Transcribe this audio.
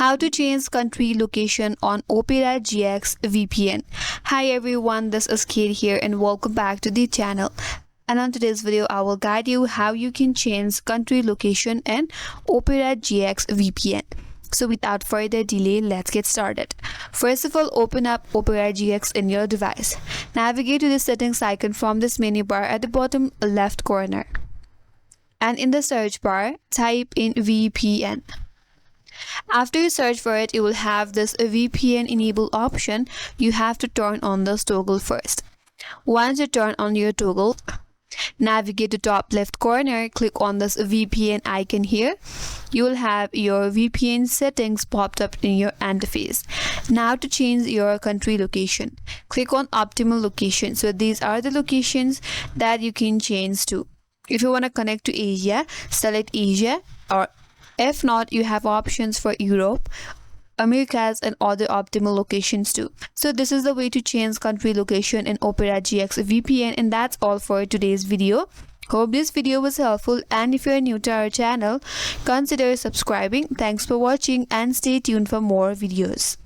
How to change country location on Opera GX VPN. Hi everyone, this is Kate here and welcome back to the channel. And on today's video, I will guide you how you can change country location in Opera GX VPN. So without further delay, let's get started. First of all, open up Opera GX in your device. Navigate to the settings icon from this menu bar at the bottom left corner. And in the search bar, type in VPN. After you search for it, you will have this VPN enable option. You have to turn on this toggle first. Once you turn on your toggle, navigate to top left corner, click on this VPN icon here. You will have your VPN settings popped up in your interface. Now to change your country location, click on optimal location. So these are the locations that you can change to. If you want to connect to Asia, select Asia, or if not, you have options for Europe, Americas, and other optimal locations too. So this is the way to change country location in Opera GX VPN, and that's all for today's video. Hope this video was helpful, and if you're new to our channel, consider subscribing. Thanks for watching and stay tuned for more videos.